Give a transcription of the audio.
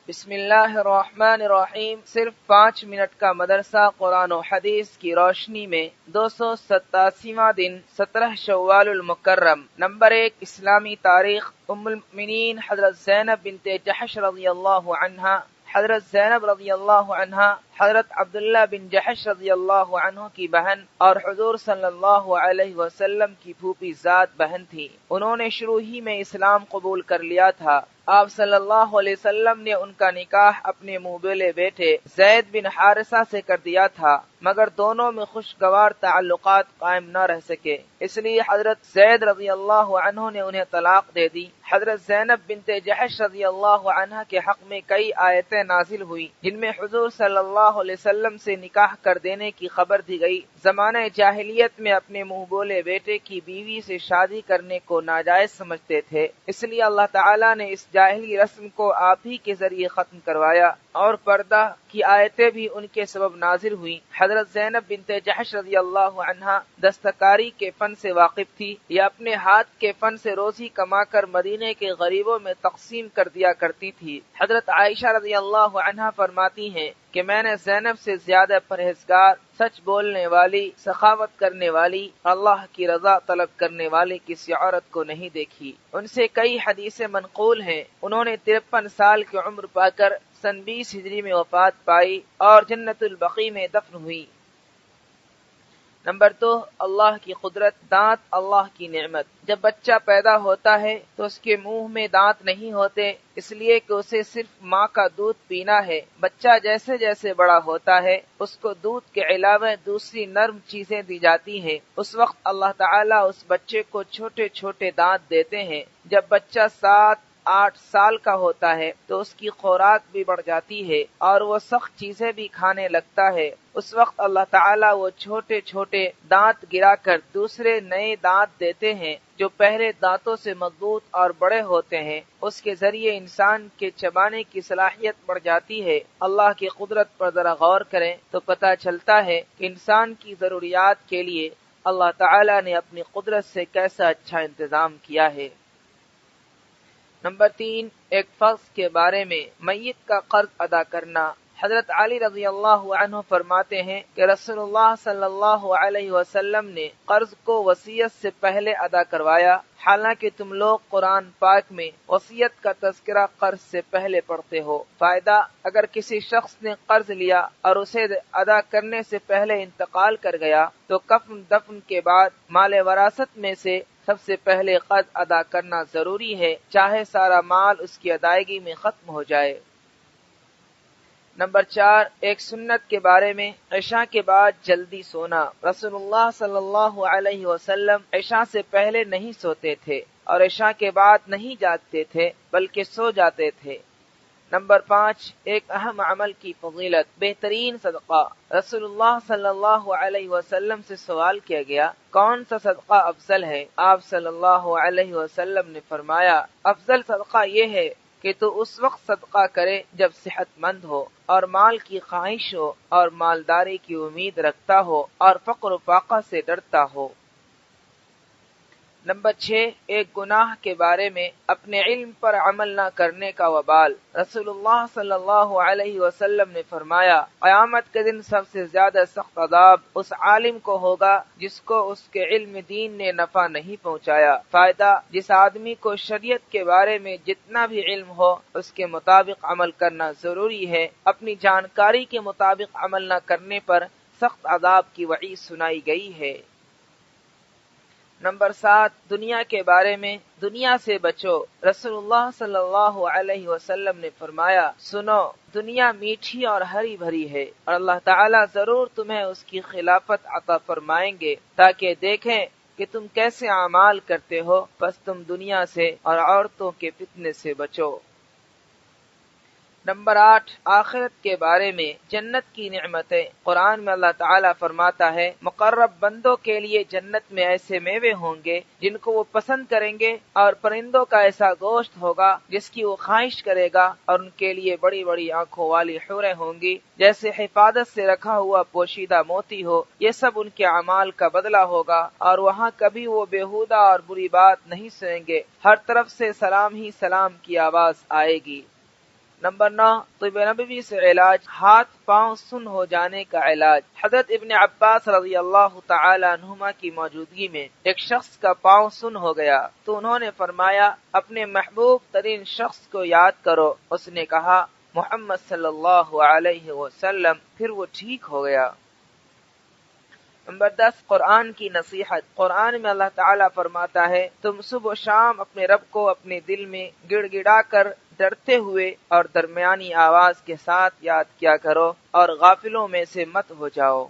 بسم اللہ الرحمن الرحیم۔ صرف 5 منٹ کا مدرسہ قرآن و حدیث کی روشنی میں 287واں دن 17 شوال المکرم۔ نمبر 1، اسلامی تاریخ۔ ام المؤمنین حضرت زینب بنت جحش رضی اللہ عنہا، حضرت زینب رضی اللہ عنہا حضرت عبداللہ بن جحش رضی اللہ عنہ کی بہن اور حضور صلی اللہ علیہ وسلم کی پھوپھی ذات بہن تھی۔ انہوں نے شروع ہی میں اسلام قبول کر لیا تھا۔ آپ صلی اللہ علیہ وسلم نے ان کا نکاح اپنے منہ بولے بیٹے زید بن حارثہ سے کر دیا تھا، مگر دونوں میں خوشگوار تعلقات قائم نہ رہ سکے، اس لیے حضرت زید رضی اللہ عنہ نے انہیں طلاق دے دی۔ حضرت زینب بنت جحش رضی اللہ عنہ کے حق میں کئی آیتیں نازل ہوئی جن میں حضور صلی اللہ علیہ وسلم سے نکاح کر دینے کی خبر دی گئی۔ زمانہ جاہلیت میں اپنے منہ بولے بیٹے کی بیوی سے شادی کرنے کو ناجائز سمجھتے تھے، اس لیے اللہ تعالیٰ نے اس جاہلی رسم کو آپ ہی کے ذریعے ختم کروایا، اور پردہ کی آیتیں بھی ان کے سبب نازل ہوئی۔ حضرت زینب بنت جحش رضی اللہ عنہا دستکاری کے فن سے واقف تھی، یہ اپنے ہاتھ کے فن سے روزی کما کر مدینے کے غریبوں میں تقسیم کر دیا کرتی تھی۔ حضرت عائشہ رضی اللہ عنہا فرماتی ہیں کہ میں نے زینب سے زیادہ پرہیزگار، سچ بولنے والی، سخاوت کرنے والی، اللہ کی رضا طلب کرنے والی کسی عورت کو نہیں دیکھی۔ ان سے کئی حدیثیں منقول ہیں۔ انہوں نے 53 سال کی عمر پا کر سن 20 ہجری میں وفات پائی اور جنت البقیع میں دفن ہوئی۔ نمبر 2، اللہ کی قدرت۔ دانت اللہ کی نعمت۔ جب بچہ پیدا ہوتا ہے تو اس کے منہ میں دانت نہیں ہوتے، اس لیے کہ اسے صرف ماں کا دودھ پینا ہے۔ بچہ جیسے جیسے بڑا ہوتا ہے اس کو دودھ کے علاوہ دوسری نرم چیزیں دی جاتی ہیں۔ اس وقت اللہ تعالیٰ اس بچے کو چھوٹے چھوٹے دانت دیتے ہیں۔ جب بچہ 7-8 سال کا ہوتا ہے تو اس کی خوراک بھی بڑھ جاتی ہے اور وہ سخت چیزیں بھی کھانے لگتا ہے۔ اس وقت اللہ تعالیٰ وہ چھوٹے چھوٹے دانت گرا کر دوسرے نئے دانت دیتے ہیں جو پہلے دانتوں سے مضبوط اور بڑے ہوتے ہیں۔ اس کے ذریعے انسان کے چبانے کی صلاحیت بڑھ جاتی ہے۔ اللہ کی قدرت پر ذرا غور کریں تو پتہ چلتا ہے کہ انسان کی ضروریات کے لیے اللہ تعالیٰ نے اپنی قدرت سے کیسا اچھا انتظام کیا ہے۔ نمبر 3، ایک فرض کے بارے میں، میت کا قرض ادا کرنا۔ حضرت علی رضی اللہ عنہ فرماتے ہیں کہ رسول اللہ صلی اللہ علیہ وسلم نے قرض کو وصیت سے پہلے ادا کروایا، حالانکہ تم لوگ قرآن پاک میں وصیت کا تذکرہ قرض سے پہلے پڑھتے ہو۔ فائدہ، اگر کسی شخص نے قرض لیا اور اسے ادا کرنے سے پہلے انتقال کر گیا تو کفن دفن کے بعد مال وراثت میں سے سب سے پہلے قرض ادا کرنا ضروری ہے، چاہے سارا مال اس کی ادائیگی میں ختم ہو جائے۔ نمبر 4، ایک سنت کے بارے میں، عشاء کے بعد جلدی سونا۔ رسول اللہ صلی اللہ علیہ وسلم عشاء سے پہلے نہیں سوتے تھے اور عشاء کے بعد نہیں جاگتے تھے بلکہ سو جاتے تھے۔ نمبر 5، ایک اہم عمل کی فضیلت، بہترین صدقہ۔ رسول اللہ صلی اللہ علیہ وسلم سے سوال کیا گیا، کون سا صدقہ افضل ہے؟ آپ صلی اللہ علیہ وسلم نے فرمایا، افضل صدقہ یہ ہے کہ تو اس وقت صدقہ کرے جب صحت مند ہو اور مال کی خواہش ہو اور مالداری کی امید رکھتا ہو اور فقر و فاقہ سے ڈرتا ہو۔ نمبر 6، ایک گناہ کے بارے میں، اپنے علم پر عمل نہ کرنے کا وبال۔ رسول اللہ صلی اللہ علیہ وسلم نے فرمایا، قیامت کے دن سب سے زیادہ سخت عذاب اس عالم کو ہوگا جس کو اس کے علم دین نے نفع نہیں پہنچایا۔ فائدہ، جس آدمی کو شریعت کے بارے میں جتنا بھی علم ہو اس کے مطابق عمل کرنا ضروری ہے، اپنی جانکاری کے مطابق عمل نہ کرنے پر سخت عذاب کی وعید سنائی گئی ہے۔ نمبر 7، دنیا کے بارے میں، دنیا سے بچو۔ رسول اللہ صلی اللہ علیہ وسلم نے فرمایا، سنو، دنیا میٹھی اور ہری بھری ہے اور اللہ تعالیٰ ضرور تمہیں اس کی خلافت عطا فرمائیں گے تاکہ دیکھیں کہ تم کیسے اعمال کرتے ہو، پس تم دنیا سے اور عورتوں کے فتنے سے بچو۔ نمبر 8، آخرت کے بارے میں، جنت کی نعمتیں۔ قرآن میں اللہ تعالیٰ فرماتا ہے، مقرب بندوں کے لیے جنت میں ایسے میوے ہوں گے جن کو وہ پسند کریں گے اور پرندوں کا ایسا گوشت ہوگا جس کی وہ خواہش کرے گا، اور ان کے لیے بڑی بڑی آنکھوں والی حوریں ہوں گی جیسے حفاظت سے رکھا ہوا پوشیدہ موتی ہو۔ یہ سب ان کے اعمال کا بدلہ ہوگا اور وہاں کبھی وہ بیہودہ اور بری بات نہیں سنیں گے، ہر طرف سے سلام ہی سلام کی آواز آئے گی۔ نمبر 9، طب نبوی سے علاج، ہاتھ پاؤں سن ہو جانے کا علاج۔ حضرت ابن عباس رضی اللہ تعالی عنہما کی موجودگی میں ایک شخص کا پاؤں سن ہو گیا تو انہوں نے فرمایا اپنے محبوب ترین شخص کو یاد کرو۔ اس نے کہا محمد صلی اللہ علیہ وسلم، پھر وہ ٹھیک ہو گیا۔ نمبر 10، قرآن کی نصیحت۔ قرآن میں اللہ تعالیٰ فرماتا ہے تم صبح و شام اپنے رب کو اپنے دل میں گڑ گڑا کر ڈرتے ہوئے اور درمیانی آواز کے ساتھ یاد کیا کرو اور غافلوں میں سے مت ہو جاؤ۔